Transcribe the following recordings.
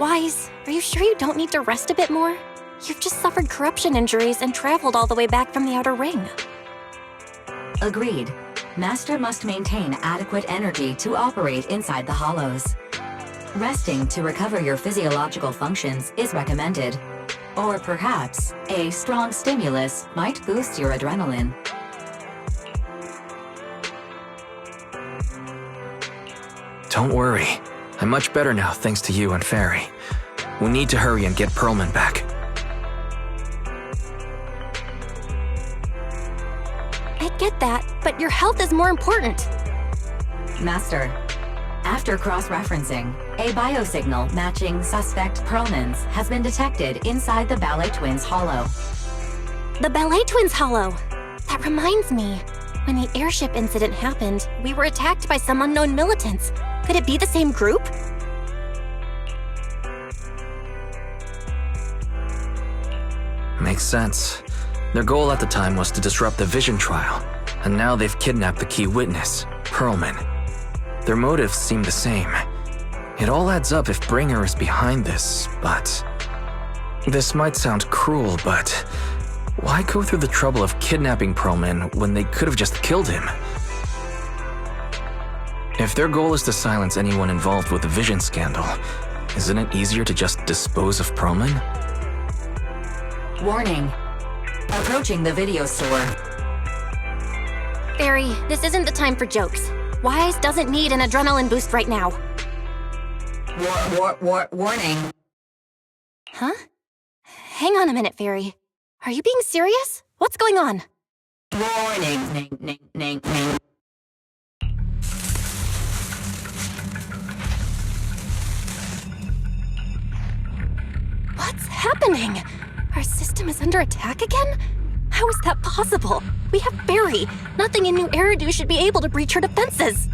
Wise, are you sure you don't need to rest a bit more? You've just suffered corruption injuries and traveled all the way back from the Outer Ring. Agreed. Master must maintain adequate energy to operate inside the hollows. Resting to recover your physiological functions is recommended. Or perhaps, a strong stimulus might boost your adrenaline. Don't worry. I'm much better now thanks to you and Fairy. We need to hurry and get Pearlman back. I get that, but your health is more important. Master, after cross-referencing, a biosignal matching suspect Pearlman's has been detected inside the Ballet Twins hollow. The Ballet Twins hollow. That reminds me. When the airship incident happened, we were attacked by some unknown militants. Could it be the same group? Makes sense. Their goal at the time was to disrupt the Vision trial, and now they've kidnapped the key witness, Pearlman. Their motives seem the same. It all adds up if Bringer is behind this, but... This might sound cruel, but... Why go through the trouble of kidnapping Pearlman when they could have just killed him? If their goal is to silence anyone involved with the Vision scandal, isn't it easier to just dispose of Pearlman? Warning. Approaching the video store. Fairy, this isn't the time for jokes. Wise doesn't need an adrenaline boost right now. Warning. Huh? Hang on a minute, Fairy. Are you being serious? What's going on? Warning. Ning. What's happening? Our system is under attack again? How is that possible? We have Barry. Nothing in New Eridu should be able to breach her defenses.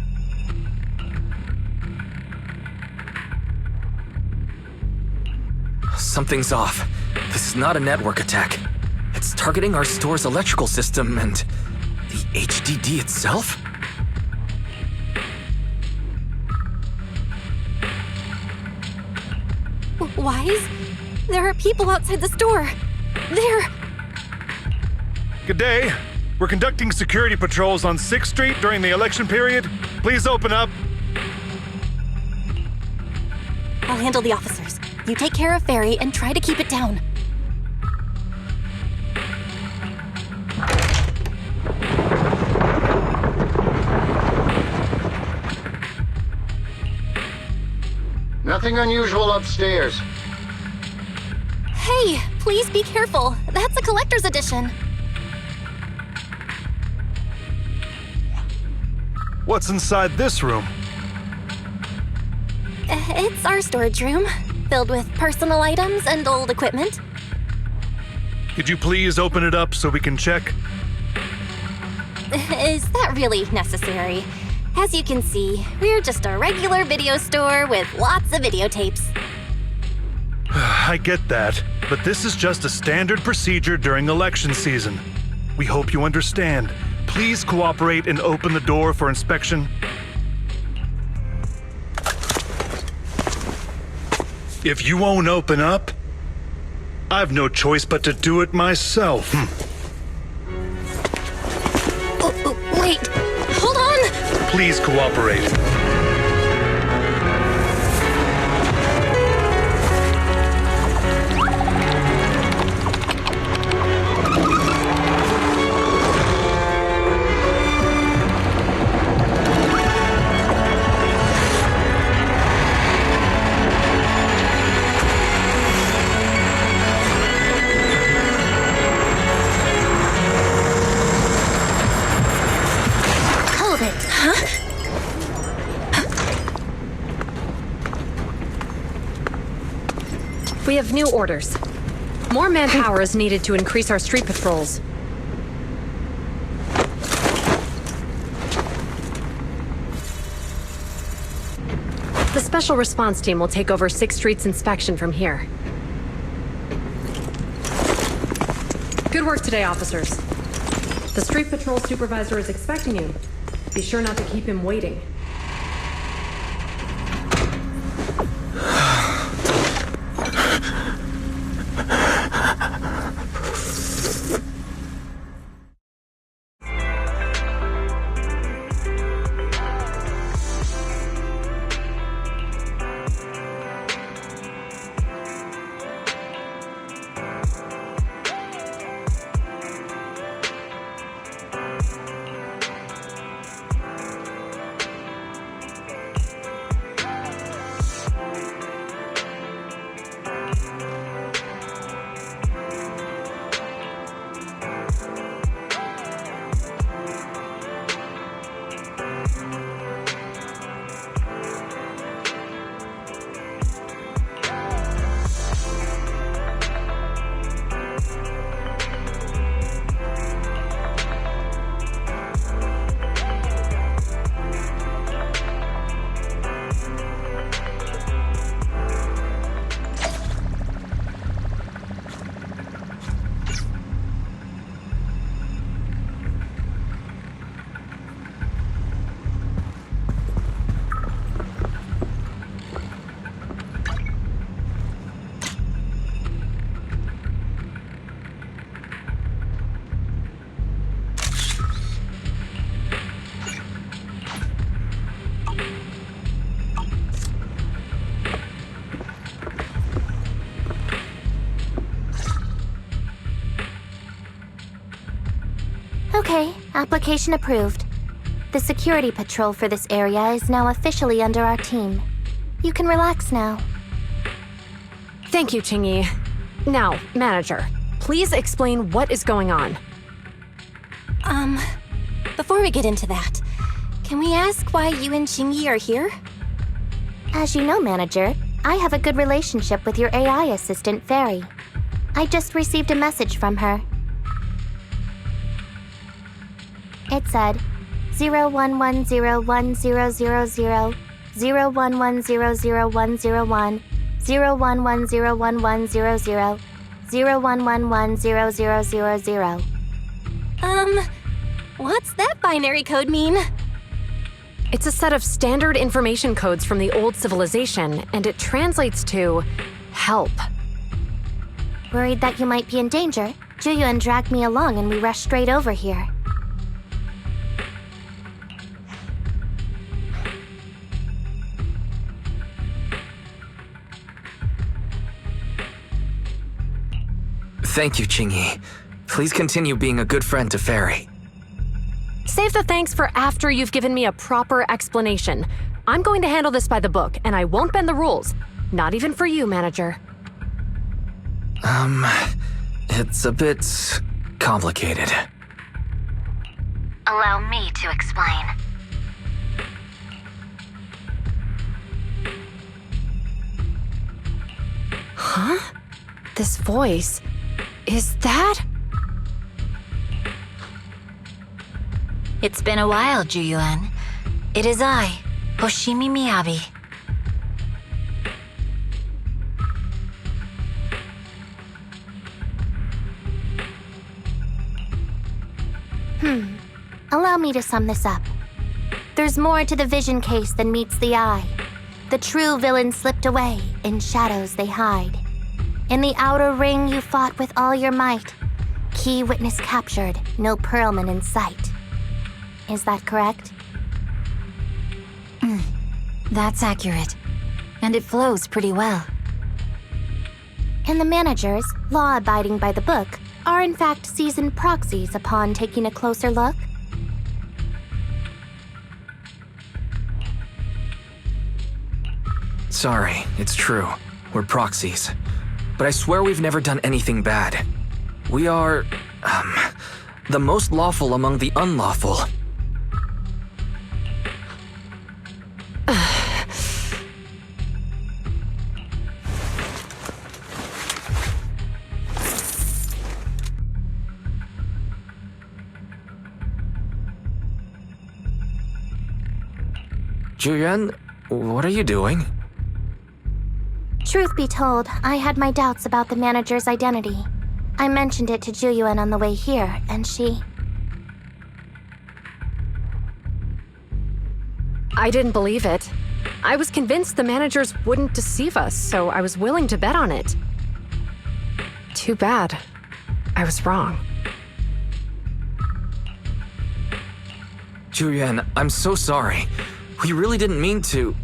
Something's off. This is not a network attack. It's targeting our store's electrical system and... the HDD itself? Wise? There are people outside the store. They're... Good day. We're conducting security patrols on 6th Street during the election period. Please open up. I'll handle the officers. You take care of Fairy and try to keep it down. Nothing unusual upstairs. Hey, please be careful. That's a collector's edition. What's inside this room? It's our storage room, filled with personal items and old equipment. Could you please open it up so we can check? Is that really necessary? As you can see, we're just a regular video store with lots of videotapes. I get that, but this is just a standard procedure during election season. We hope you understand. Please cooperate and open the door for inspection. If you won't open up, I've no choice but to do it myself. Wait, hold on! Please cooperate. We have new orders. More manpower is needed to increase our street patrols. The Special Response Team will take over 6th Street's inspection from here. Good work today, officers. The Street Patrol Supervisor is expecting you. Be sure not to keep him waiting. Application approved. The security patrol for this area is now officially under our team. You can relax now. Thank you, Qingyi. Now, manager, please explain what is going on. Before we get into that, can we ask why you and Qingyi are here? As you know, manager, I have a good relationship with your AI assistant, Fairy. I just received a message from her. It said 011010000 011000101 011011000 0111000. What's that binary code mean? It's a set of standard information codes from the old civilization, and it translates to help. Worried that you might be in danger, Juyuan dragged me along and we rushed straight over here. Thank you, Qingyi. Please continue being a good friend to Fairy. Save the thanks for after you've given me a proper explanation. I'm going to handle this by the book, and I won't bend the rules. Not even for you, manager. It's a bit complicated. Allow me to explain. Huh? This voice... is that... It's been a while, Juyuan. It is I, Hoshimi Miyabi. Allow me to sum this up. There's more to the vision case than meets the eye. The true villain slipped away, in shadows they hide. In the outer ring you fought with all your might. Key witness captured, no Pearlman in sight. Is that correct? That's accurate. And it flows pretty well. And the managers, law-abiding by the book, are in fact seasoned proxies upon taking a closer look? Sorry, it's true. We're proxies. But I swear we've never done anything bad. We are, the most lawful among the unlawful. Juyuan, what are you doing? Truth be told, I had my doubts about the manager's identity. I mentioned it to Juyuan on the way here, and she... I didn't believe it. I was convinced the managers wouldn't deceive us, so I was willing to bet on it. Too bad. I was wrong. Juyuan, I'm so sorry. We really didn't mean to...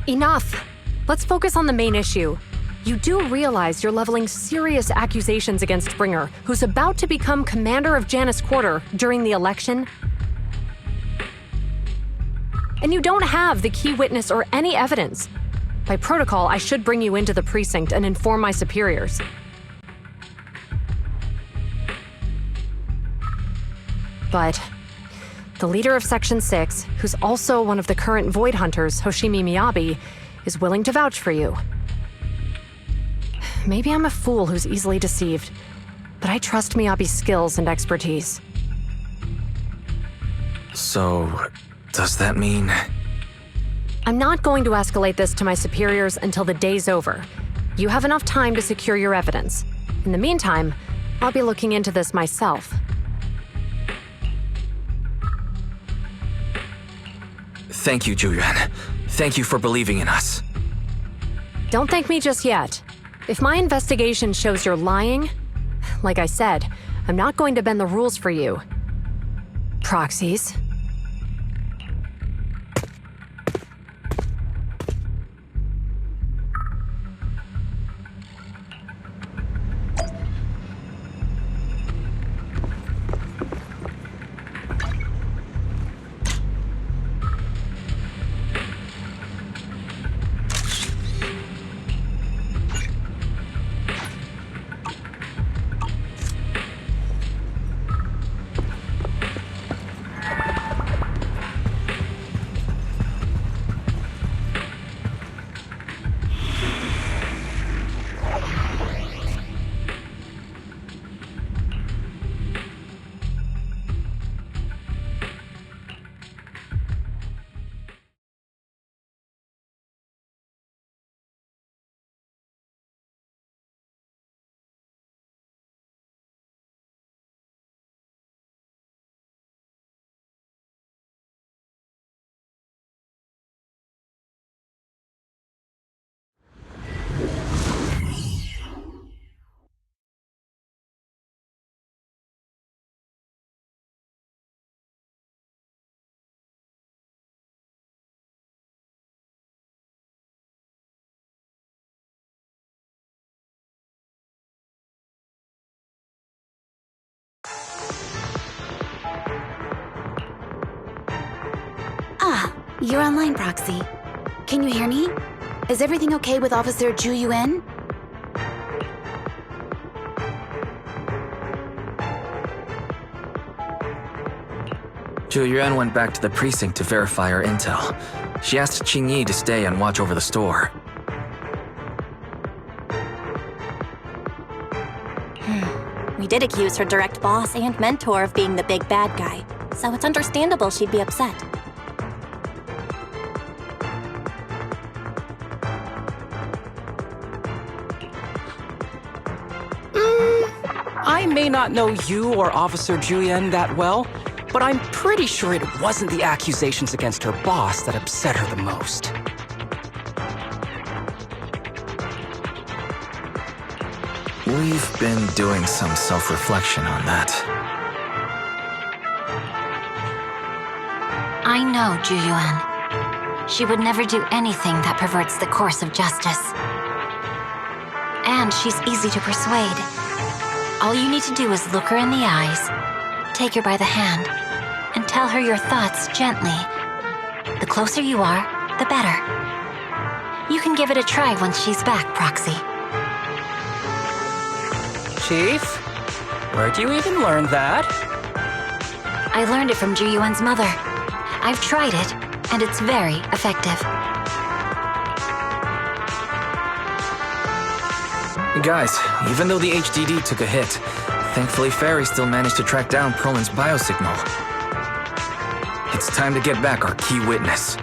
Enough! Let's focus on the main issue. You do realize you're leveling serious accusations against Bringer, who's about to become commander of Janus Quarter during the election? And you don't have the key witness or any evidence. By protocol, I should bring you into the precinct and inform my superiors. But the leader of Section 6, who's also one of the current Void Hunters, Hoshimi Miyabi, is willing to vouch for you. Maybe I'm a fool who's easily deceived, but I trust Miyabi's skills and expertise. So, does that mean... I'm not going to escalate this to my superiors until the day's over. You have enough time to secure your evidence. In the meantime, I'll be looking into this myself. Thank you, Juyuan. Thank you for believing in us. Don't thank me just yet. If my investigation shows you're lying, like I said, I'm not going to bend the rules for you. Proxies. You're online, Proxy. Can you hear me? Is everything okay with Officer Zhu Yuan? Zhu Yuan went back to the precinct to verify her intel. She asked Qing Yi to stay and watch over the store. We did accuse her direct boss and mentor of being the big bad guy, so it's understandable she'd be upset. I may not know you or Officer Julian that well, but I'm pretty sure it wasn't the accusations against her boss that upset her the most. We've been doing some self-reflection on that. I know Zhu Yuan. She would never do anything that perverts the course of justice. And she's easy to persuade. All you need to do is look her in the eyes, take her by the hand, and tell her your thoughts gently. The closer you are, the better. You can give it a try once she's back, Proxy. Chief? Where'd you even learn that? I learned it from Zhu Yuan's mother. I've tried it, and it's very effective. Guys, even though the HDD took a hit, thankfully Fairy still managed to track down Perlman's biosignal. It's time to get back our key witness.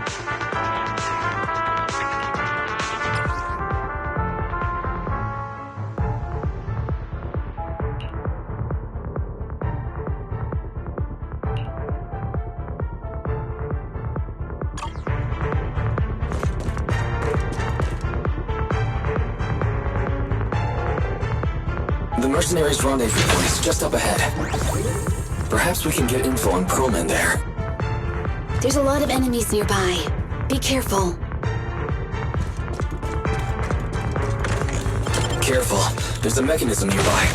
The mercenaries' rendezvous point is just up ahead. Perhaps we can get info on Perlman there. There's a lot of enemies nearby. Be careful. Careful, there's a mechanism nearby.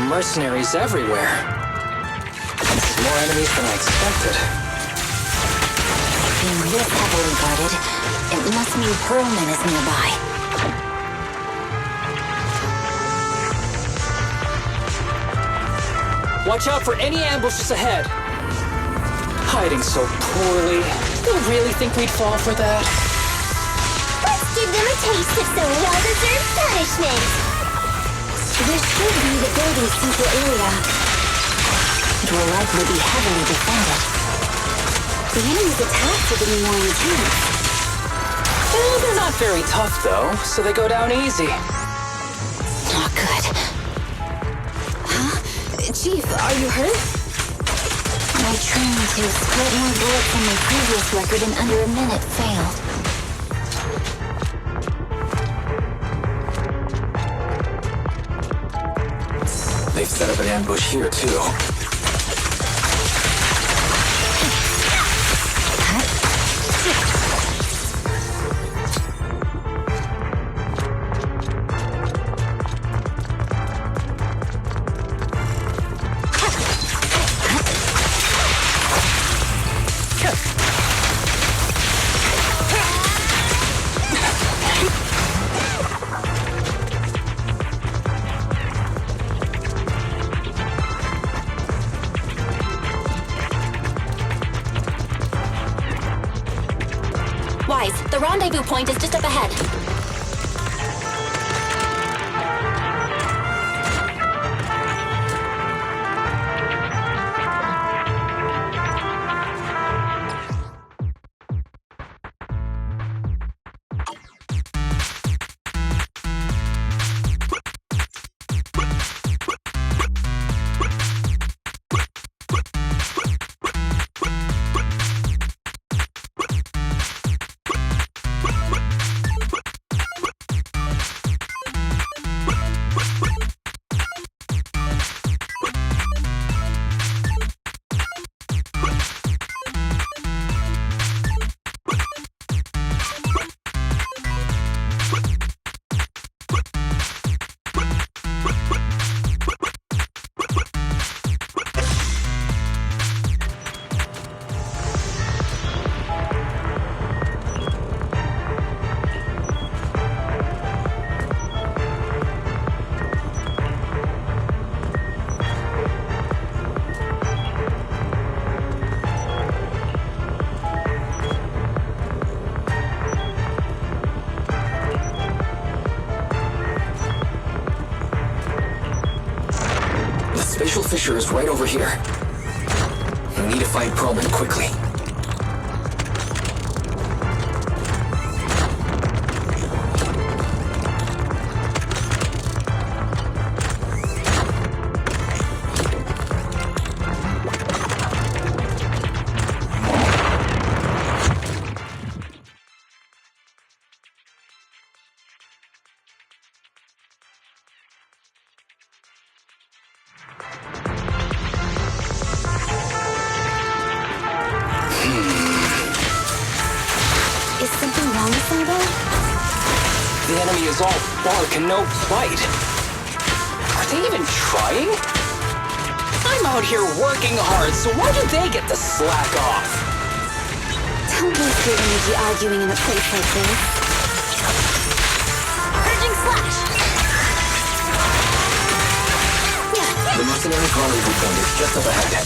Mercenaries everywhere. More enemies than I expected. Being this heavily guarded, it must mean Perlman is nearby. Watch out for any ambushes ahead. Hiding so poorly. They'll really think we'd fall for that. Let's give them a taste of some well-deserved punishment! This should be the building's central area. It will likely be heavily defended. The enemy's attacks are getting more intense. Well, they're not very tough, though, so they go down easy. Not good. Huh? Chief, are you hurt? My training to split more bullets than my previous record in under a minute failed. They've set up an ambush here, too. Wise, the rendezvous point is just up ahead. structure is right over here. We need to find Perlman quickly. Is something wrong with Sabo? The enemy is all bark and no bite. Are they even trying? I'm out here working hard, so why do they get to slack off? Don't waste your energy arguing in a place like this. Urging slash! The mercenary rendezvous point is just up ahead.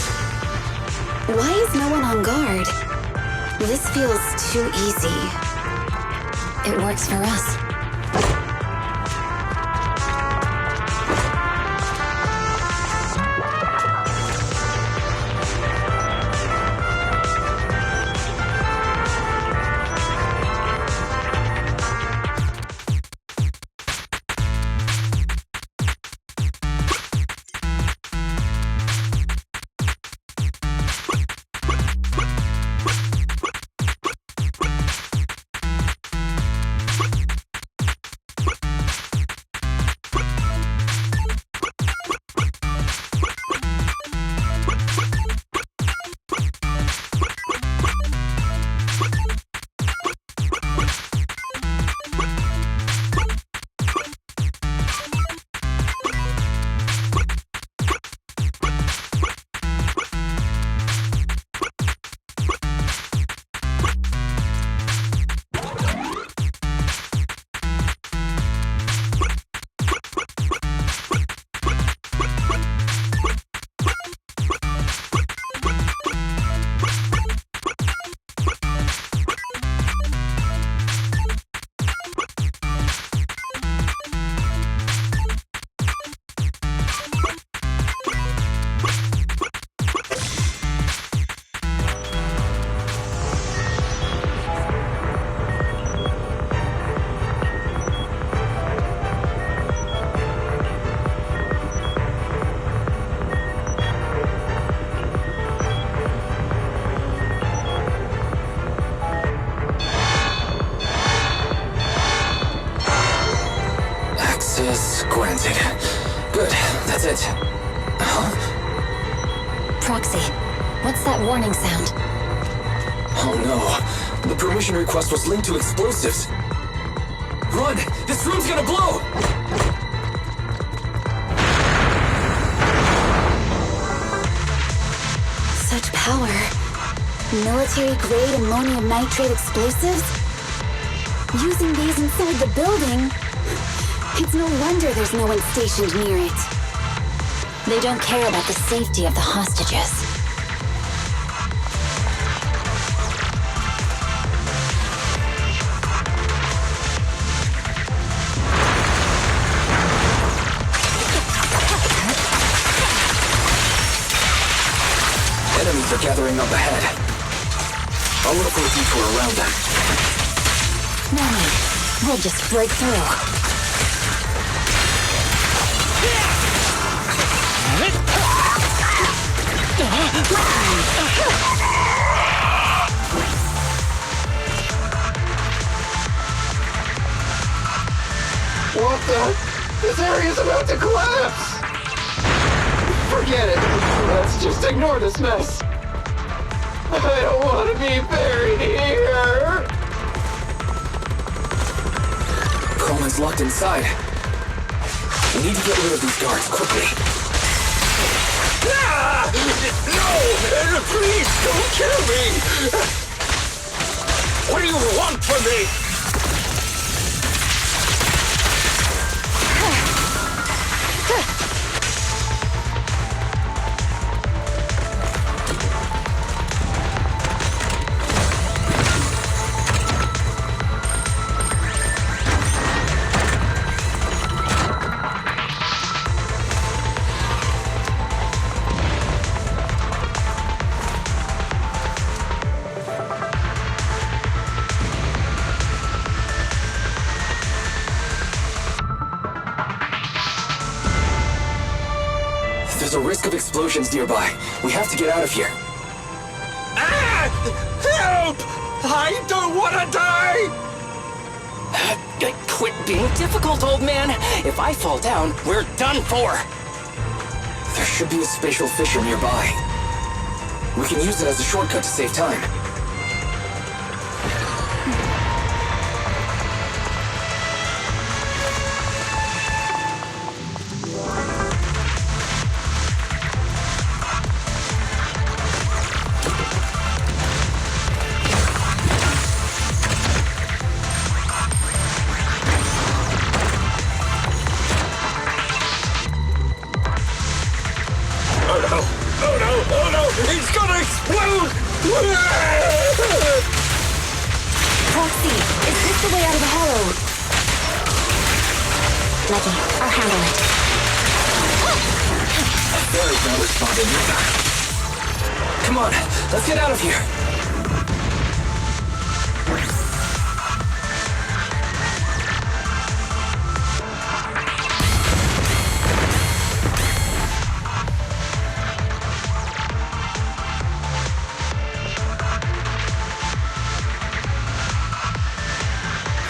Why is no one on guard? This feels too easy. It works for us. Access granted. Good, that's it. Huh? Proxy, what's that warning sound? Oh no. The permission request was linked to explosives. Run! This room's gonna blow! Such power. Military-grade ammonium nitrate explosives? Using these inside the building? It's no wonder there's no one stationed near it. They don't care about the safety of the hostages. Enemies are gathering up ahead. I'll look for a detour around them. No need. We'll just break through. What the? This area's about to collapse! Forget it. Let's just ignore this mess. I don't want to be buried here. Perlman's locked inside. We need to get rid of these guards quickly. Ah! No! Please don't kill me! What do you want from me? risk of explosions nearby. We have to get out of here. Help! I don't want to die! Quit being difficult, old man. If I fall down, we're done for. There should be a spatial fissure nearby. We can use it as a shortcut to save time. It's gonna explode! Proxy, is this the way out of the hollow? Leggy, I'll handle it. Very well responded either. Come on, let's get out of here.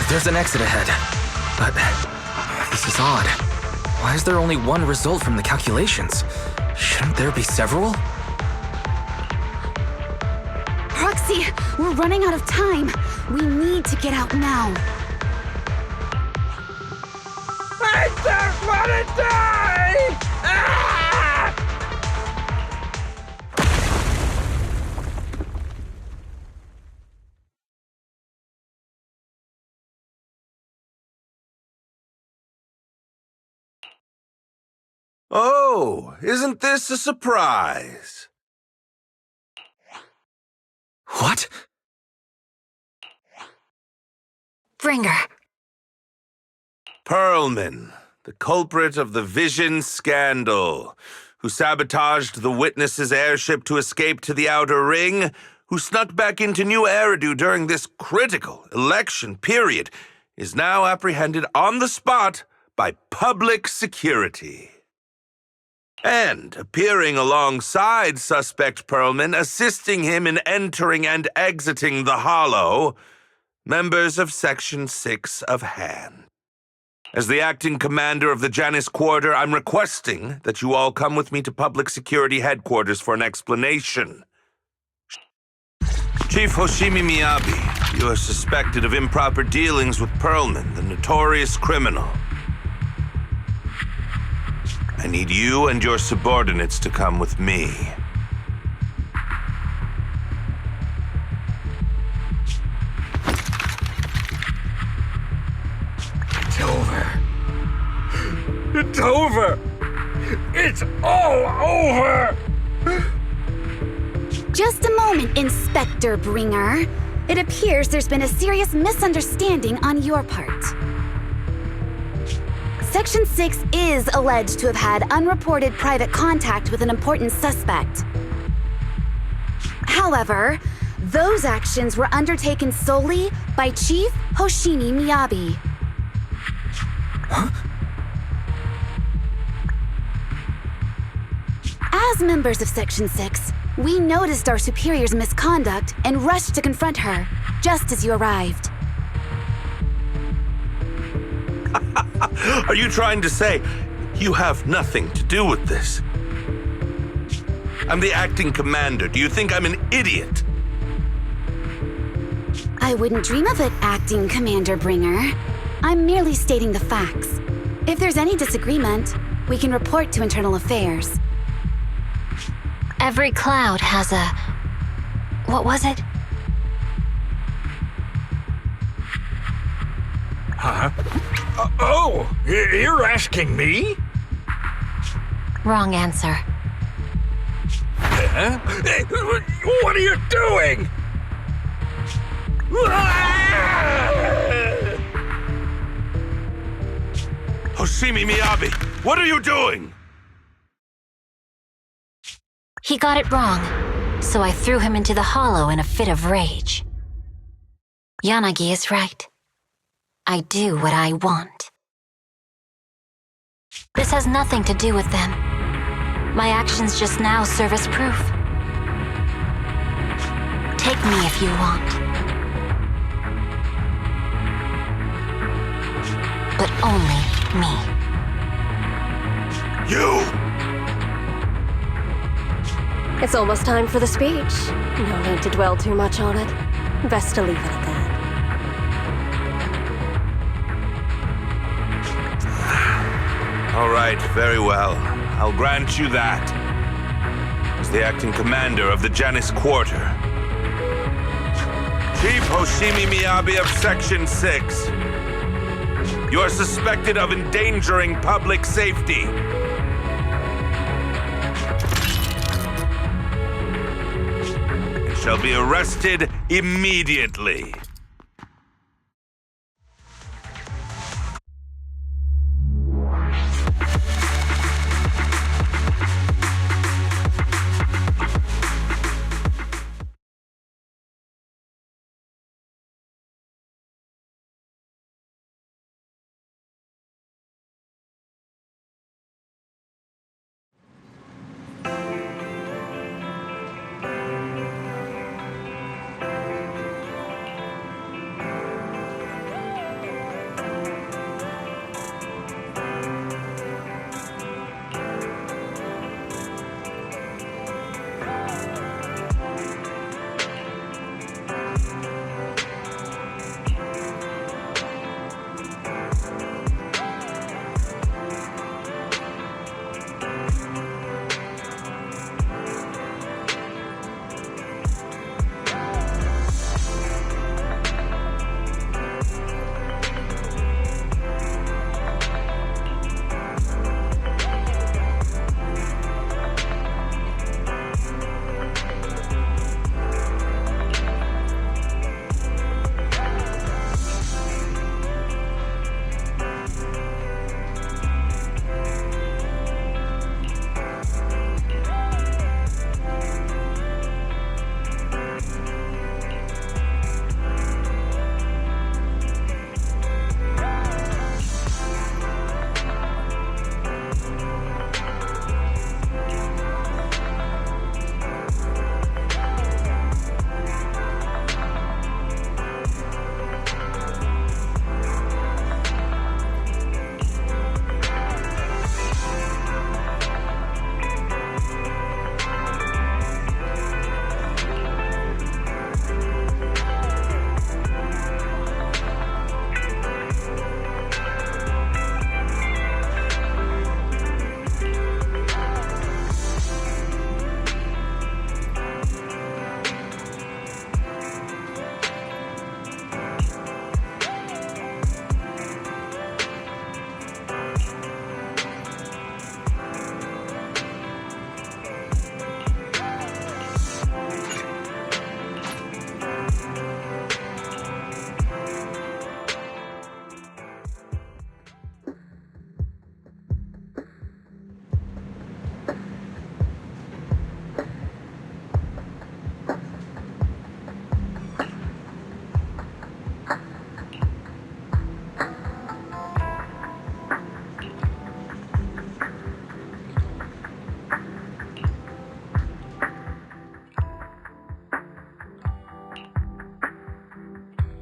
There's an exit ahead, but this is odd. Why is there only one result from the calculations? Shouldn't there be several? Proxy, we're running out of time. We need to get out now. I don't want to die! Ah! Oh, isn't this a surprise? What? Bringer. Perlman, the culprit of the Vision scandal, who sabotaged the Witness's airship to escape to the Outer Ring, who snuck back into New Eridu during this critical election period, is now apprehended on the spot by public security. And appearing alongside suspect Perlman, assisting him in entering and exiting the Hollow, members of Section 6 of Han. As the acting commander of the Janus Quarter, I'm requesting that you all come with me to Public Security Headquarters for an explanation. Chief Hoshimi Miyabi, you are suspected of improper dealings with Perlman, the notorious criminal. I need you and your subordinates to come with me. It's over. It's over! It's all over! Just a moment, Inspector Bringer. It appears there's been a serious misunderstanding on your part. Section 6 is alleged to have had unreported private contact with an important suspect. However, those actions were undertaken solely by Chief Hoshimi Miyabi. As members of Section 6, we noticed our superior's misconduct and rushed to confront her, just as you arrived. Are you trying to say you have nothing to do with this? I'm the acting commander. Do you think I'm an idiot? I wouldn't dream of it, Acting Commander Bringer. I'm merely stating the facts. If there's any disagreement, we can report to Internal Affairs. Every cloud has a... What was it? Huh? Oh, you're asking me? Wrong answer. Huh? What are you doing? Hoshimi Miyabi, what are you doing? He got it wrong, so I threw him into the hollow in a fit of rage. Yanagi is right. I do what I want. This has nothing to do with them. My actions just now serve as proof. Take me if you want. But only me. You! It's almost time for the speech. No need to dwell too much on it. Best to leave it at that. All right, very well. I'll grant you that. As the acting commander of the Janus Quarter. Chief Hoshimi Miyabi of Section 6. You are suspected of endangering public safety. And shall be arrested immediately.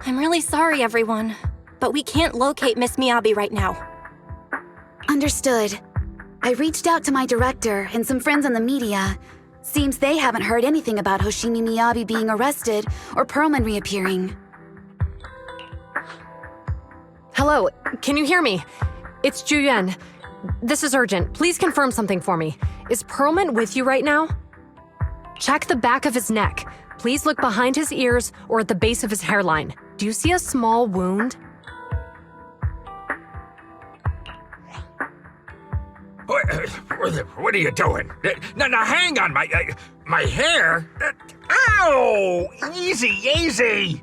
I'm really sorry, everyone, but we can't locate Miss Miyabi right now. Understood. I reached out to my director and some friends in the media. Seems they haven't heard anything about Hoshimi Miyabi being arrested or Perlman reappearing. Hello, can you hear me? It's Juyuan. This is urgent. Please confirm something for me. Is Perlman with you right now? Check the back of his neck. Please look behind his ears or at the base of his hairline. Do you see a small wound? What are you doing? Now, hang on, my hair? Ow! Easy, easy!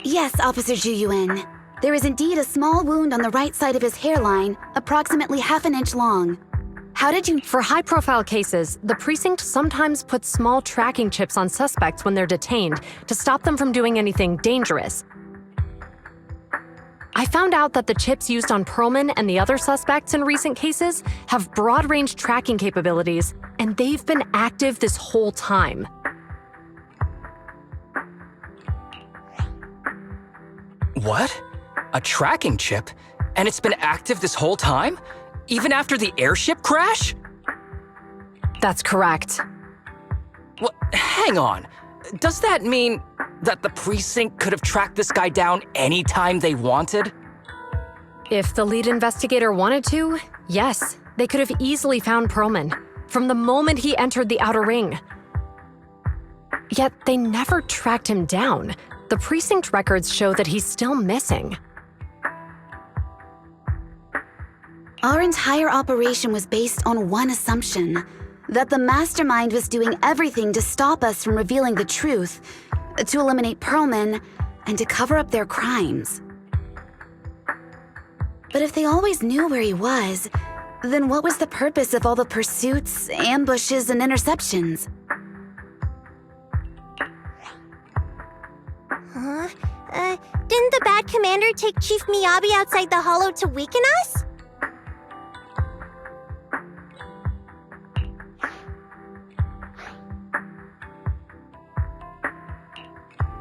Yes, Officer Juyuan. There is indeed a small wound on the right side of his hairline, approximately half an inch long. How did you— For high-profile cases, the precinct sometimes puts small tracking chips on suspects when they're detained to stop them from doing anything dangerous. I found out that the chips used on Perlman and the other suspects in recent cases have broad-range tracking capabilities, and they've been active this whole time. What? A tracking chip? And it's been active this whole time? Even after the airship crash? That's correct. Well, hang on. Does that mean that the precinct could have tracked this guy down anytime they wanted? If the lead investigator wanted to, yes, they could have easily found Perlman from the moment he entered the outer ring. Yet they never tracked him down. The precinct records show that he's still missing. Our entire operation was based on one assumption, that the mastermind was doing everything to stop us from revealing the truth, to eliminate Perlman, and to cover up their crimes. But if they always knew where he was, then what was the purpose of all the pursuits, ambushes, and interceptions? Didn't the bad commander take Chief Miyabi outside the hollow to weaken us?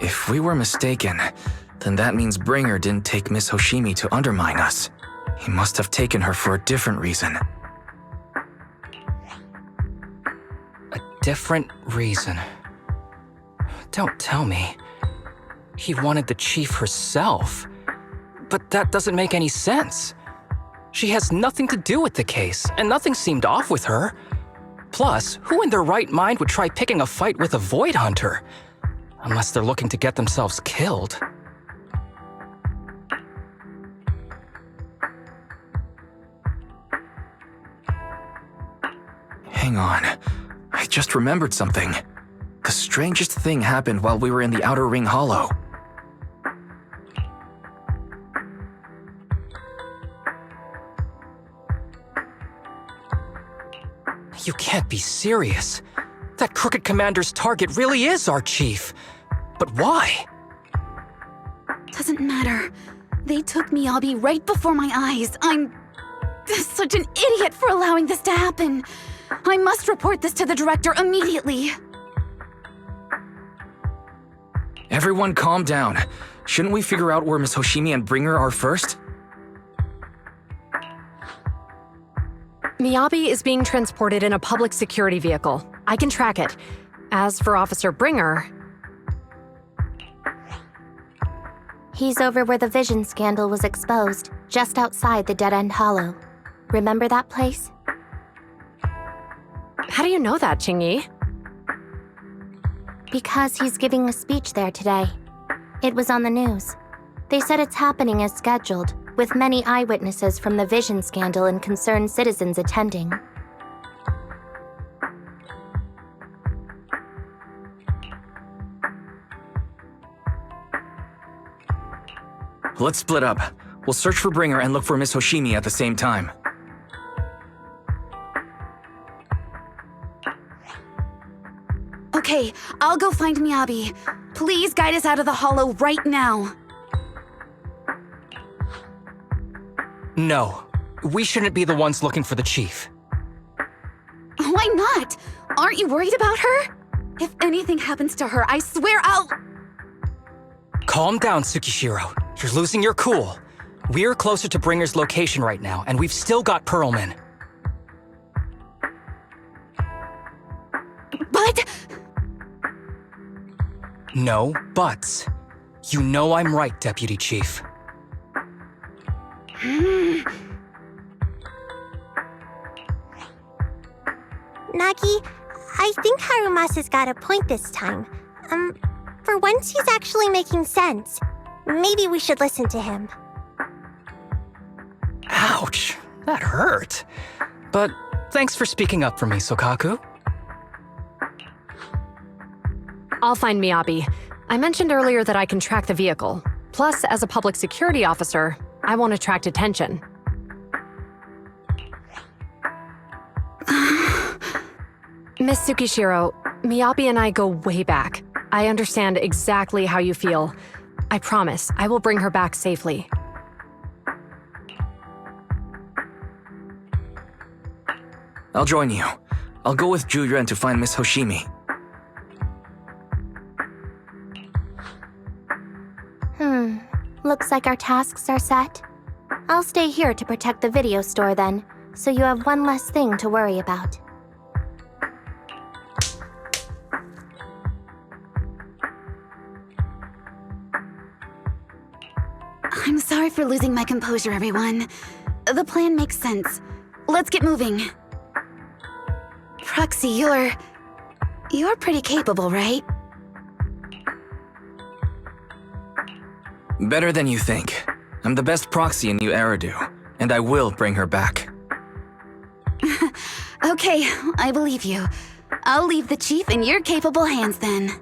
If we were mistaken, then that means Bringer didn't take Miss Hoshimi to undermine us. He must have taken her for a different reason. A different reason? Don't tell me. He wanted the chief herself. But that doesn't make any sense. She has nothing to do with the case, and nothing seemed off with her. Plus, who in their right mind would try picking a fight with a Void Hunter? Unless they're looking to get themselves killed. Hang on. I just remembered something. The strangest thing happened while we were in the Outer Ring Hollow. You can't be serious. That crooked commander's target really is our chief. But why? Doesn't matter. They took Miyabi right before my eyes. I'm such an idiot for allowing this to happen. I must report this to the director immediately. Everyone calm down. Shouldn't we figure out where Miss Hoshimi and Bringer are first? Miyabi is being transported in a public security vehicle. I can track it. As for Officer Bringer... He's over where the vision scandal was exposed, just outside the dead-end hollow. Remember that place? How do you know that, Qingyi? Because he's giving a speech there today. It was on the news. They said it's happening as scheduled, with many eyewitnesses from the vision scandal and concerned citizens attending. Let's split up. We'll search for Bringer and look for Miss Hoshimi at the same time. Okay, I'll go find Miyabi. Please guide us out of the hollow right now. No. We shouldn't be the ones looking for the chief. Why not? Aren't you worried about her? If anything happens to her, I swear I'll... Calm down, Tsukishiro. You're losing your cool. We're closer to Bringer's location right now, and we've still got Perlman. But... No buts. You know I'm right, Deputy Chief. Nagi, I think Harumasa's got a point this time. For once he's actually making sense. Maybe we should listen to him. Ouch, that hurt. But thanks for speaking up for me, Sokaku. I'll find Miyabi. I mentioned earlier that I can track the vehicle. Plus, as a public security officer, I won't attract attention. Miss Tsukishiro, Miyabi and I go way back. I understand exactly how you feel. I promise I will bring her back safely. I'll join you. I'll go with Ju-Yuan to find Miss Hoshimi. Looks like our tasks are set. I'll stay here to protect the video store then, so you have one less thing to worry about. I'm sorry for losing my composure, everyone. The plan makes sense. Let's get moving. Proxy, you're pretty capable, right? Better than you think. I'm the best proxy in New Eridu, and I will bring her back. Okay, I believe you. I'll leave the chief in your capable hands then.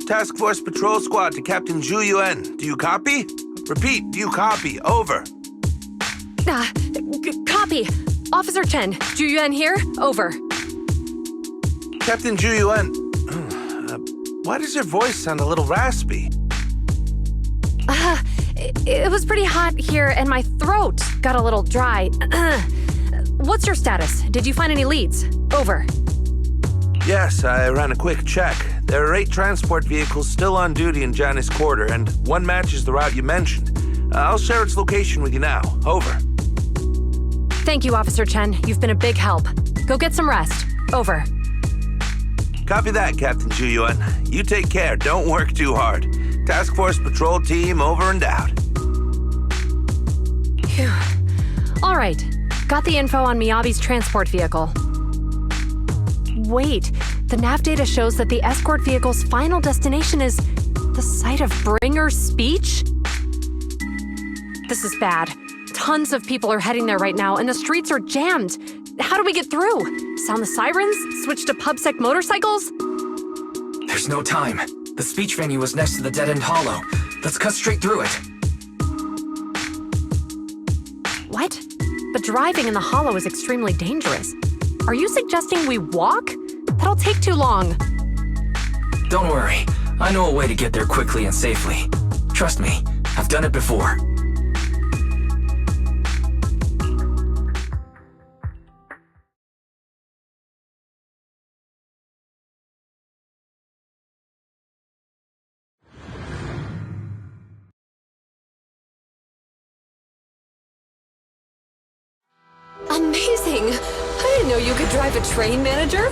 Task Force Patrol Squad to Captain Ju-Yuan. Do you copy? Repeat, do you copy? Over. Copy. Officer Chen, Ju-Yuan here? Over. Captain Ju-Yuan, why does your voice sound a little raspy? It was pretty hot here and my throat got a little dry. What's your status? Did you find any leads? Over. Yes, I ran a quick check. There are 8 transport vehicles still on duty in Janice Quarter, and one matches the route you mentioned. I'll share its location with you now. Over. Thank you, Officer Chen. You've been a big help. Go get some rest. Over. Copy that, Captain Ju-Yuan. You take care. Don't work too hard. Task Force Patrol Team over and out. Phew. All right. Got the info on Miyabi's transport vehicle. Wait, the nav data shows that the escort vehicle's final destination is the site of Bringer's speech? The This is bad. Tons of people are heading there right now, and the streets are jammed. How do we get through? Sound the sirens? Switch to PubSec motorcycles? There's no time. The speech venue was next to the dead-end hollow. Let's cut straight through it. What? But driving in the hollow is extremely dangerous. Are you suggesting we walk? That'll take too long. Don't worry. I know a way to get there quickly and safely. Trust me, I've done it before. Amazing! I didn't know you could drive a train, manager.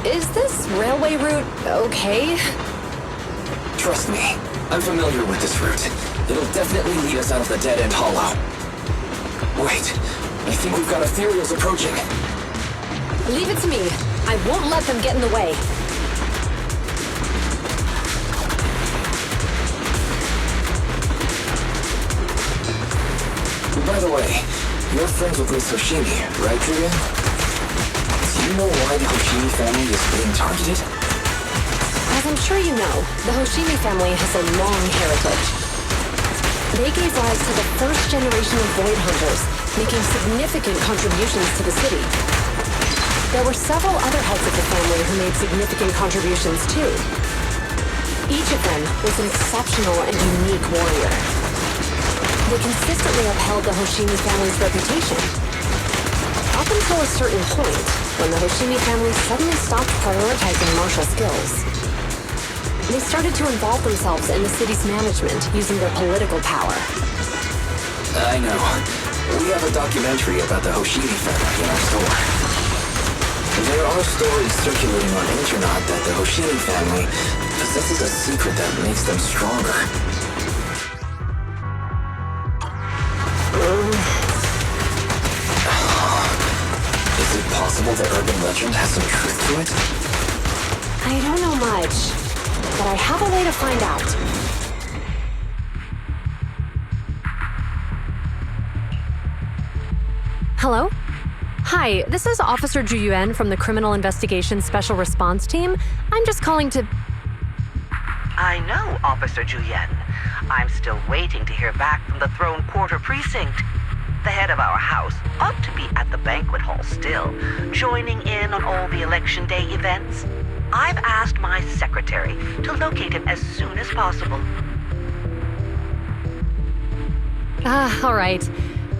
Is this railway route okay? Trust me, I'm familiar with this route. It'll definitely lead us out of the dead-end hollow. Wait, I think we've got ethereals approaching. Leave it to me. I won't let them get in the way. By the way, you're friends with Miss Hoshimi, right, Julia? Do you know why the Hoshimi family is being targeted? As I'm sure you know, the Hoshimi family has a long heritage. They gave rise to the first generation of Void Hunters, making significant contributions to the city. There were several other heads of the family who made significant contributions too. Each of them was an exceptional and unique warrior. They consistently upheld the Hoshimi family's reputation. Up until a certain point, when the Hoshimi family suddenly stopped prioritizing martial skills. They started to involve themselves in the city's management using their political power. I know. We have a documentary about the Hoshimi family in our store. There are stories circulating on the internet that the Hoshimi family possesses a secret that makes them stronger. Is it possible the urban legend has some truth to it? I don't know much, but I have a way to find out. Hello? Hi, this is Officer Ju Yuan from the Criminal Investigation Special Response Team. I'm just calling to... I know, Officer Ju Yuan. I'm still waiting to hear back from the Throne Quarter Precinct. The head of our house ought to be at the banquet hall still, joining in on all the Election Day events. I've asked my secretary to locate him as soon as possible. All right.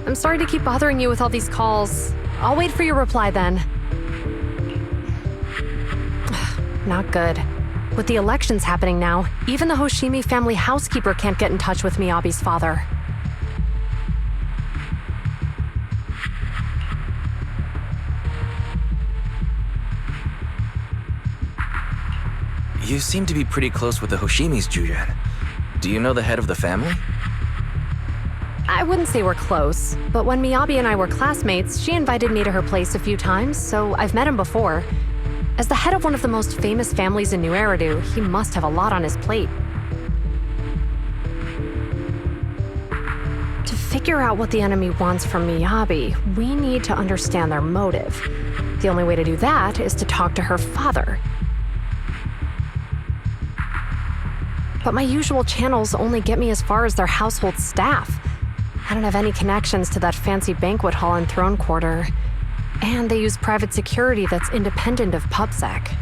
I'm sorry to keep bothering you with all these calls. I'll wait for your reply then. Not good. With the elections happening now, even the Hoshimi family housekeeper can't get in touch with Miyabi's father. You seem to be pretty close with the Hoshimis, Juyan. Do you know the head of the family? I wouldn't say we're close, but when Miyabi and I were classmates, she invited me to her place a few times, so I've met him before. As the head of one of the most famous families in New Eridu, he must have a lot on his plate. To figure out what the enemy wants from Miyabi, we need to understand their motive. The only way to do that is to talk to her father. But my usual channels only get me as far as their household staff. I don't have any connections to that fancy banquet hall and throne quarter. And they use private security that's independent of PubSec.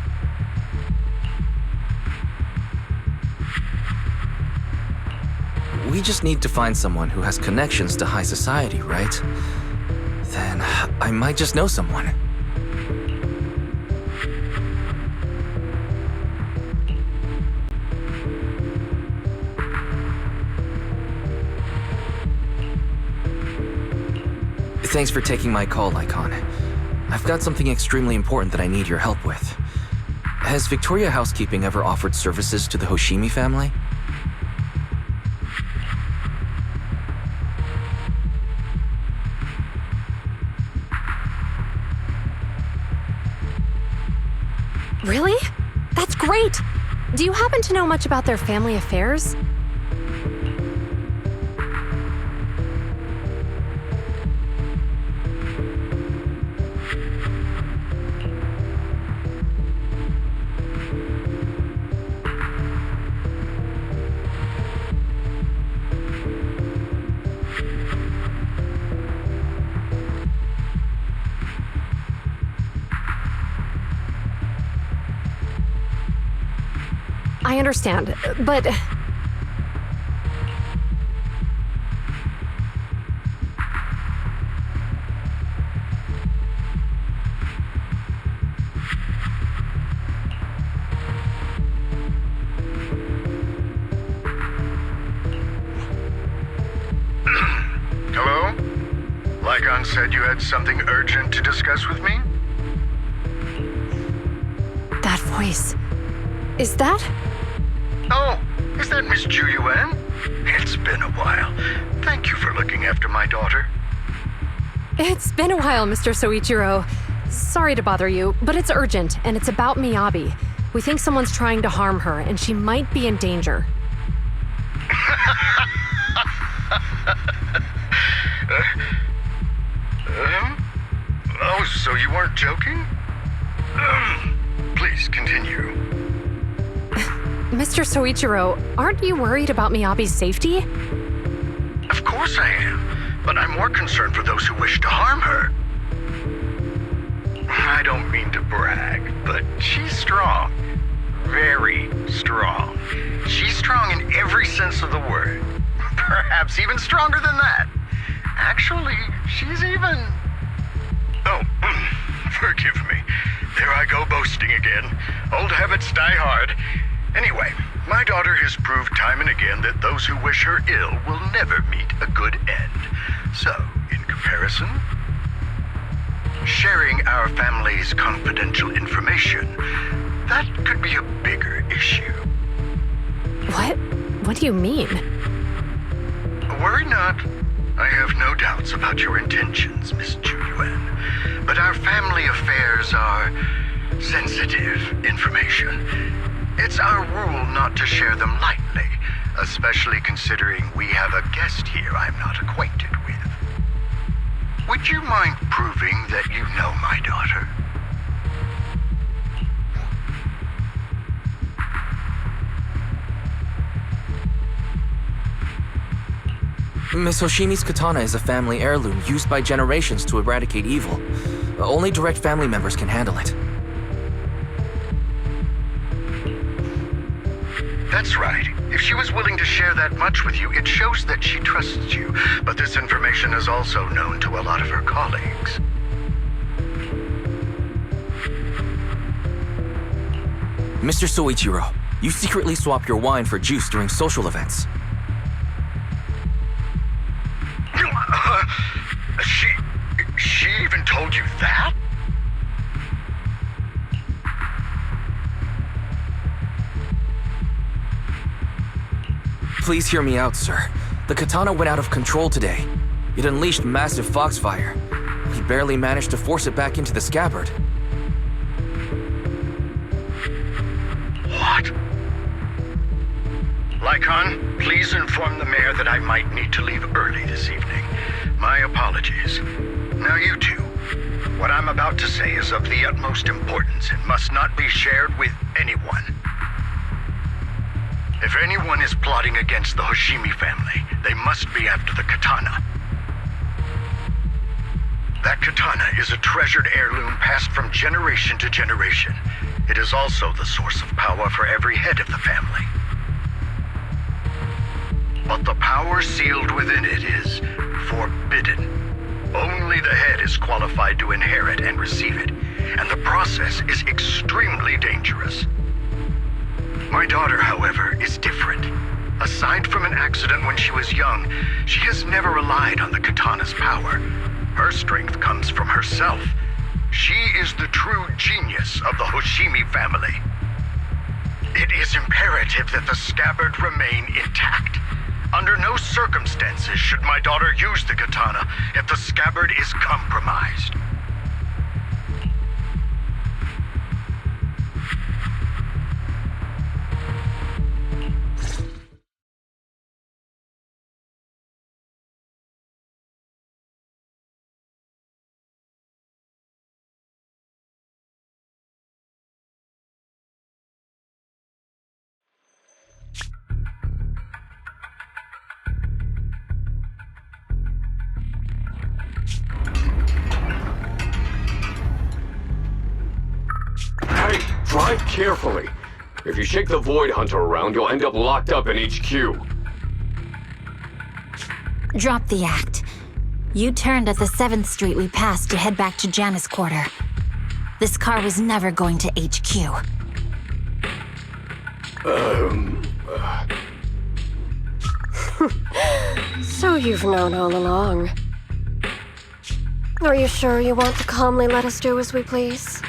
We just need to find someone who has connections to high society, right? Then I might just know someone. Thanks for taking my call, Icon. I've got something extremely important that I need your help with. Has Victoria Housekeeping ever offered services to the Hoshimi family? Really? That's great! Do you happen to know much about their family affairs? I understand, but... Hello? Lycon said you had something urgent to discuss with me? That voice... Is that? Oh, is that Miss Ju Yuan? It's been a while. Thank you for looking after my daughter. It's been a while, Mr. Soichiro. Sorry to bother you, but it's urgent, and it's about Miyabi. We think someone's trying to harm her, and she might be in danger. Oh, so you weren't joking? Please continue. Mr. Soichiro, aren't you worried about Miyabi's safety? Of course I am, but I'm more concerned for those who wish to harm her. I don't mean to brag, but she's strong. Very strong. She's strong in every sense of the word. Perhaps even stronger than that. Actually, she's even... Oh, forgive me. There I go boasting again. Old habits die hard. Anyway, my daughter has proved time and again that those who wish her ill will never meet a good end. So, in comparison, sharing our family's confidential information, that could be a bigger issue. What? What do you mean? Worry not. I have no doubts about your intentions, Miss Ju Yuan. But our family affairs are sensitive information. It's our rule not to share them lightly, especially considering we have a guest here I'm not acquainted with. Would you mind proving that you know my daughter? Miss Hoshimi's katana is a family heirloom used by generations to eradicate evil. Only direct family members can handle it. That's right. If she was willing to share that much with you, it shows that she trusts you. But this information is also known to a lot of her colleagues. Mr. Soichiro, you secretly swap your wine for juice during social events. She even told you that? Please hear me out, sir. The katana went out of control today. It unleashed massive foxfire. We barely managed to force it back into the scabbard. What? Lycon, please inform the mayor that I might need to leave early this evening. My apologies. Now you two, what I'm about to say is of the utmost importance and must not be shared with anyone. If anyone is plotting against the Hoshimi family, they must be after the katana. That katana is a treasured heirloom passed from generation to generation. It is also the source of power for every head of the family. But the power sealed within it is forbidden. Only the head is qualified to inherit and receive it, and the process is extremely dangerous. My daughter, however, is different. Aside from an accident when she was young, she has never relied on the katana's power. Her strength comes from herself. She is the true genius of the Hoshimi family. It is imperative that the scabbard remain intact. Under no circumstances should my daughter use the katana if the scabbard is compromised. Hey, drive carefully. If you shake the Void Hunter around, you'll end up locked up in HQ. Drop the act. You turned at the 7th Street we passed to head back to Janus Quarter. This car was never going to HQ. So you've known all along. Are you sure you want to calmly let us do as we please?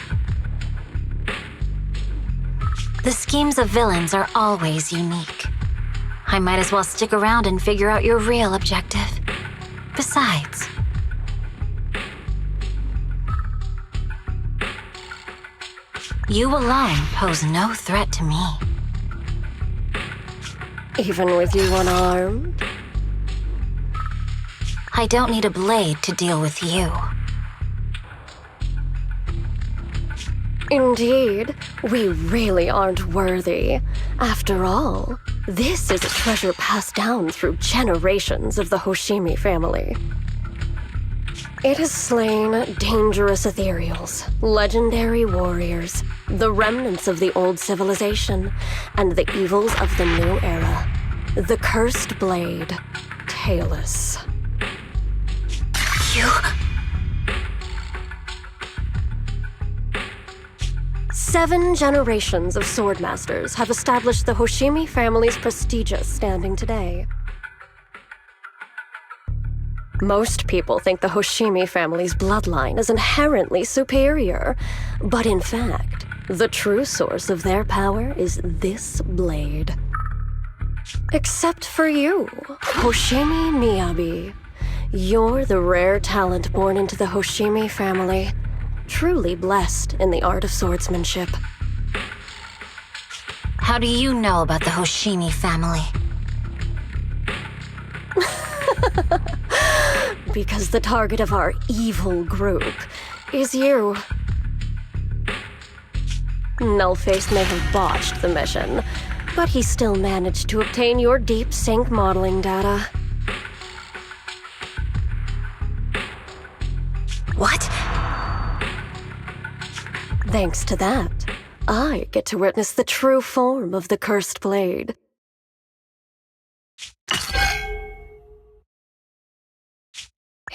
The schemes of villains are always unique. I might as well stick around and figure out your real objective. Besides, you alone pose no threat to me. Even with you unarmed? I don't need a blade to deal with you. Indeed, we really aren't worthy. After all, this is a treasure passed down through generations of the Hoshimi family. It has slain dangerous ethereals, legendary warriors, the remnants of the old civilization, and the evils of the new era. The cursed blade, Tailless. You... 7 generations of swordmasters have established the Hoshimi family's prestigious standing today. Most people think the Hoshimi family's bloodline is inherently superior, but in fact, the true source of their power is this blade. Except for you, Hoshimi Miyabi. You're the rare talent born into the Hoshimi family, truly blessed in the art of swordsmanship. How do you know about the Hoshimi family? Because the target of our evil group is you. Nullface may have botched the mission, but he still managed to obtain your deep sync modeling data. What? Thanks to that, I get to witness the true form of the cursed blade.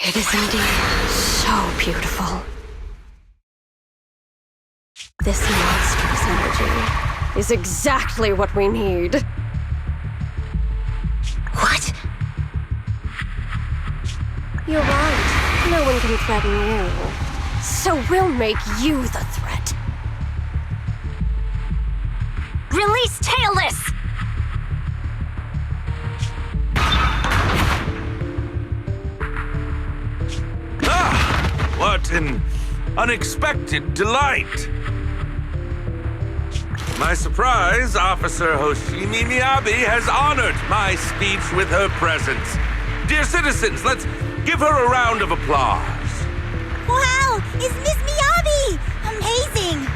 It is indeed so beautiful. This monstrous energy is exactly what we need. What? You're right. No one can threaten you. So we'll make you the threat. Release Tailless! Ah! What an unexpected delight! To my surprise, Officer Hoshimi Miyabi has honored my speech with her presence. Dear citizens, let's give her a round of applause. Wow! It's Miss Miyabi! Amazing!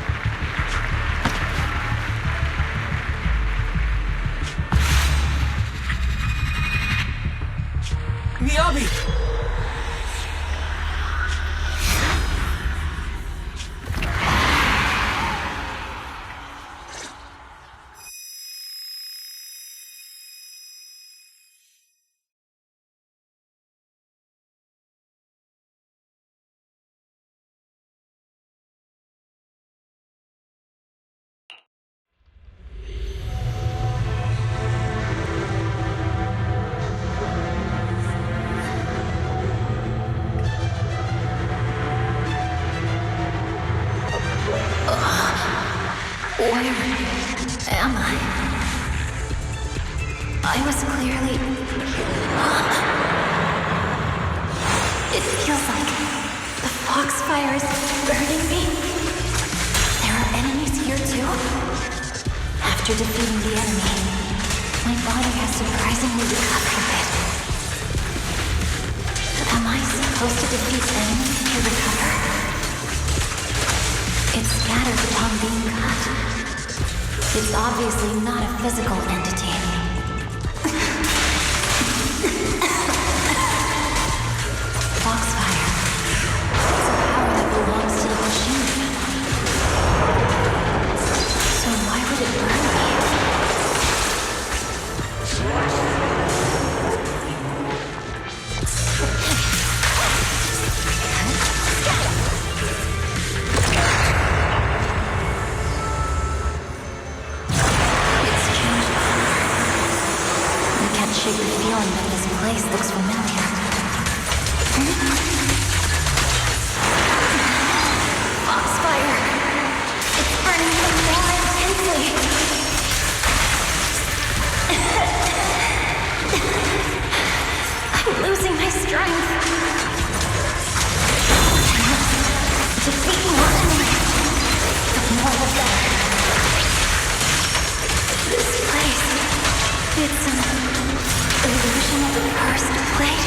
Miyabi! Where am I? I was clearly... It feels like the foxfire is burning me. There are enemies here too. After defeating the enemy, my body has surprisingly recovered a bit. Am I supposed to defeat enemies to recover? It's scattered upon being cut. It's obviously not a physical entity. Foxfire. It's a power that belongs to the Hoshimi family. So why would it burn me? shake the feeling that this place looks familiar. Foxfire! It's burning even more intensely. I'm losing my strength. I must defeat more enemies. The more the better. This place, it's an illusion of the cursed plate.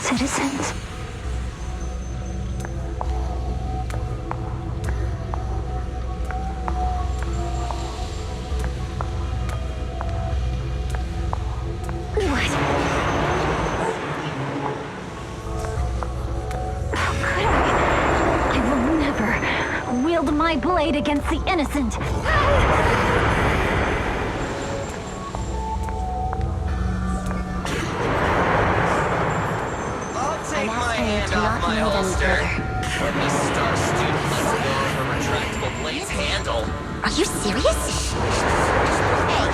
Citizens? What? How could I? I will never wield my blade against the innocent. Let me star student lets go of a retractable blade's handle. Are you serious? Hey,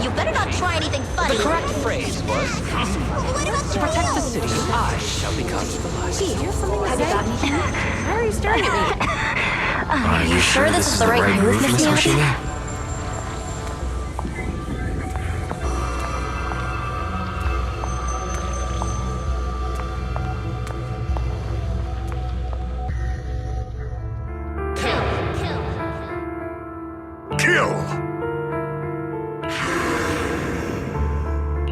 you better not try anything funny. The correct phrase was, to protect the city, I shall become civilized. Hey, here's something to say. Why are you staring at me? Are you sure this is the right move, Miss Hoshimi?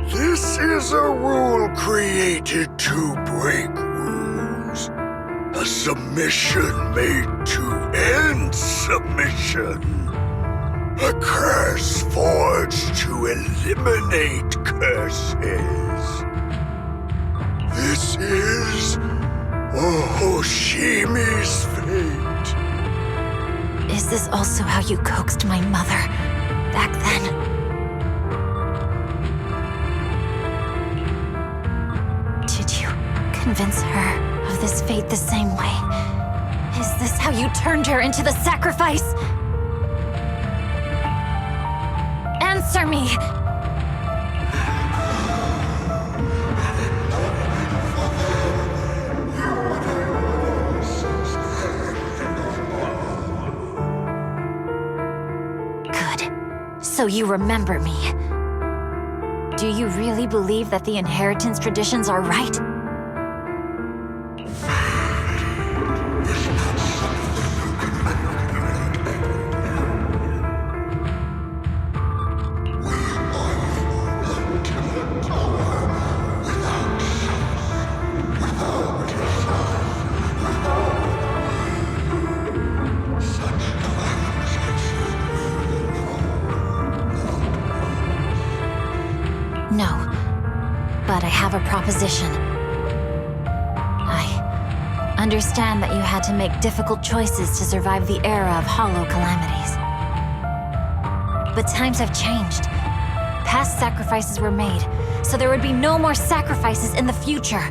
This is a rule created to break rules. A submission made to end submission. A curse forged to eliminate curses. This is Hoshimi's fate. Is this also how you coaxed my mother back then? Convince her of this fate the same way? Is this how you turned her into the sacrifice? Answer me! Good. So you remember me. Do you really believe that the inheritance traditions are right? No, but I have a proposition. I understand that you had to make difficult choices to survive the era of hollow calamities. But times have changed. Past sacrifices were made, so there would be no more sacrifices in the future.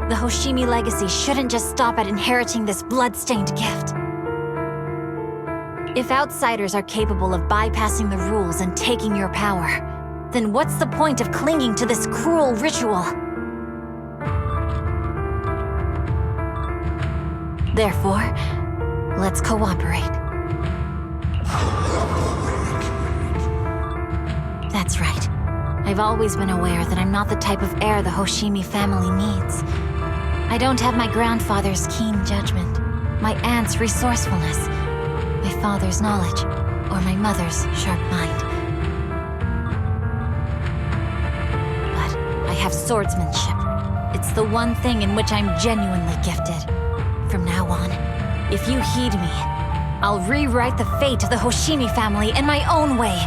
The Hoshimi legacy shouldn't just stop at inheriting this blood-stained gift. If outsiders are capable of bypassing the rules and taking your power, then what's the point of clinging to this cruel ritual? Therefore, let's cooperate. That's right. I've always been aware that I'm not the type of heir the Hoshimi family needs. I don't have my grandfather's keen judgment, my aunt's resourcefulness, my father's knowledge, or my mother's sharp mind. But I have swordsmanship. It's the one thing in which I'm genuinely gifted. From now on, if you heed me, I'll rewrite the fate of the Hoshimi family in my own way.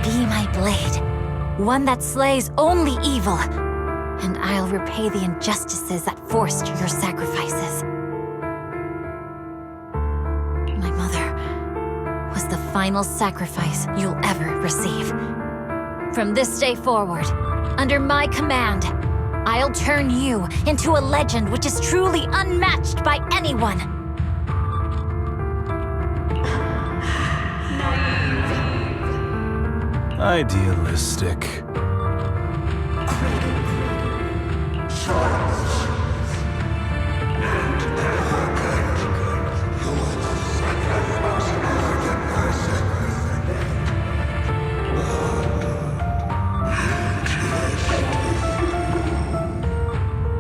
Be my blade, one that slays only evil, and I'll repay the injustices that forced your sacrifices. My mother was the final sacrifice you'll ever receive. From this day forward, under my command, I'll turn you into a legend which is truly unmatched by anyone. Idealistic.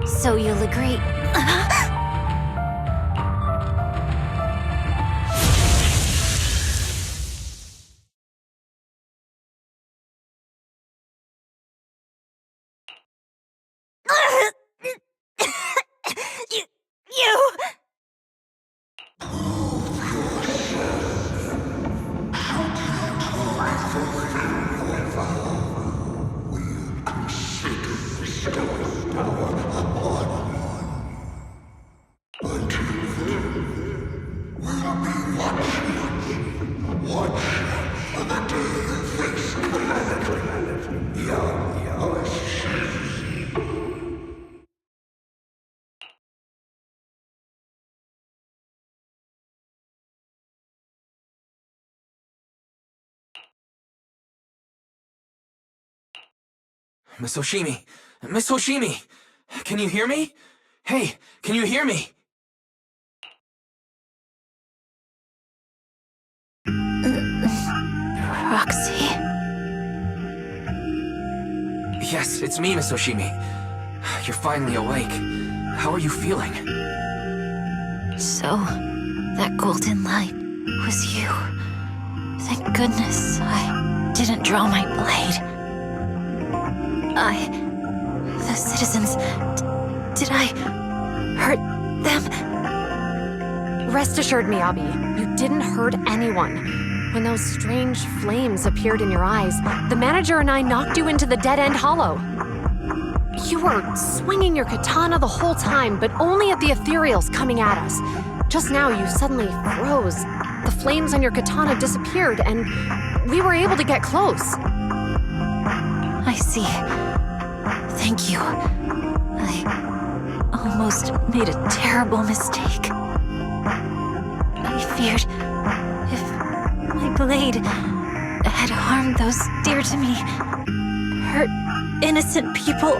So you'll agree. You! Miss Hoshimi! Miss Hoshimi! Can you hear me? Hey, can you hear me? Roxy? Yes, it's me, Miss Hoshimi. You're finally awake. How are you feeling? So, that golden light was you. Thank goodness I didn't draw my blade. The citizens, did I hurt them? Rest assured, Miyabi, you didn't hurt anyone. When those strange flames appeared in your eyes, the manager and I knocked you into the dead-end hollow. You were swinging your katana the whole time, but only at the ethereals coming at us. Just now, you suddenly froze. The flames on your katana disappeared, and we were able to get close. I see. Thank you. I almost made a terrible mistake. I feared if my blade had harmed those dear to me, hurt innocent people,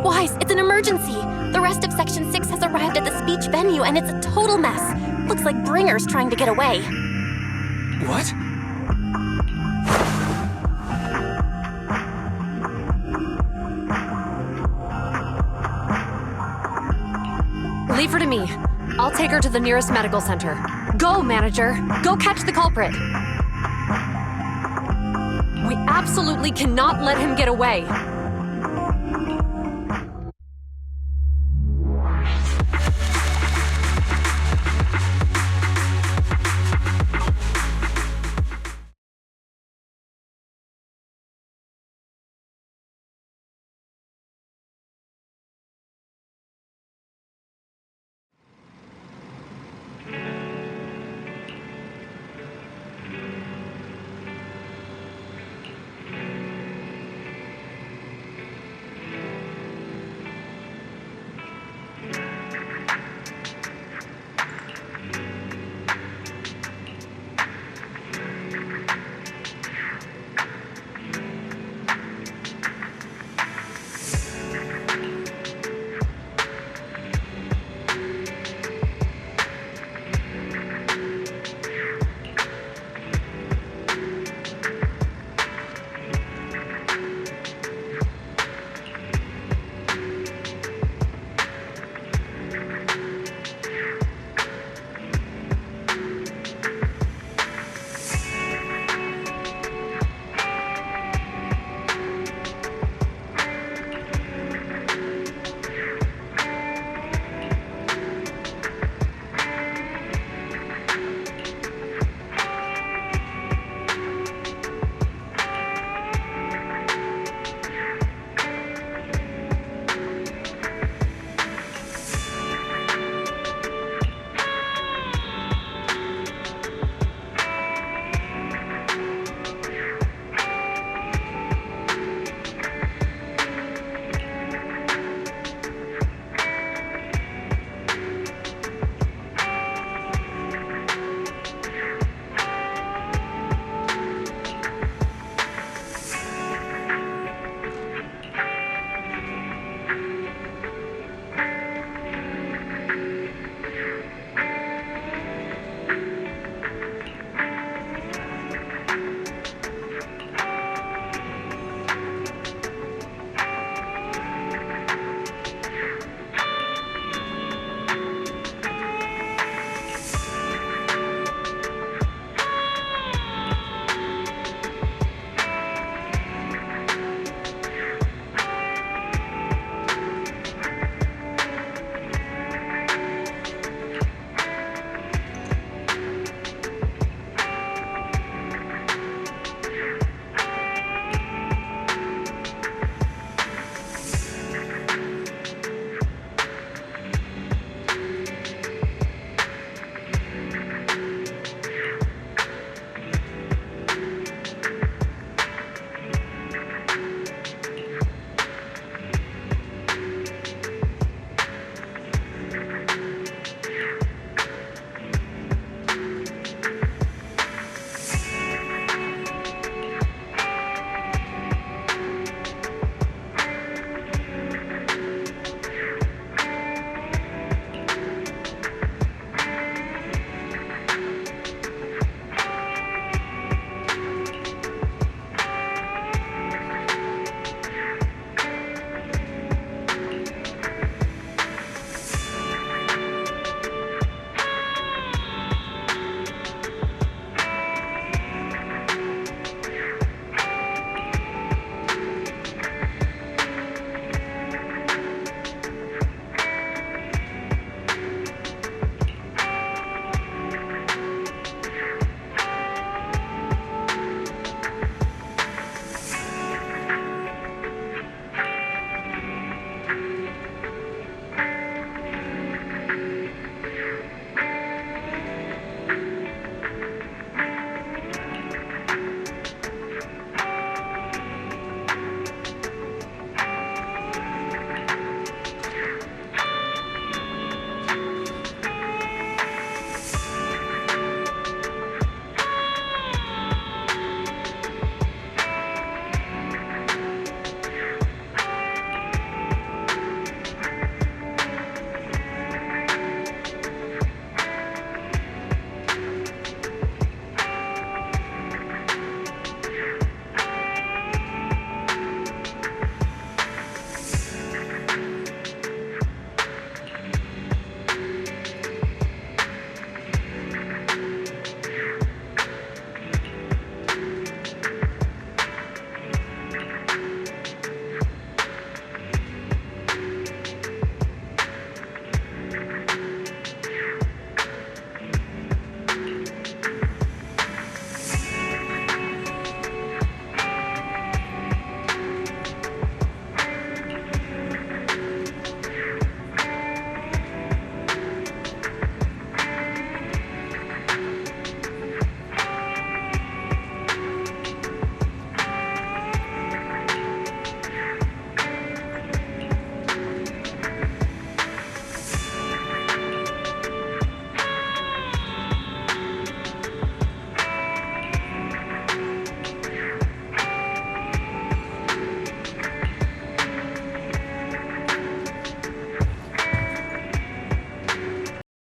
Wise, it's an emergency! The rest of Section 6 has arrived at the speech venue and it's a total mess. Looks like Bringer's trying to get away. What? Leave her to me. I'll take her to the nearest medical center. Go, manager! Go catch the culprit! We absolutely cannot let him get away.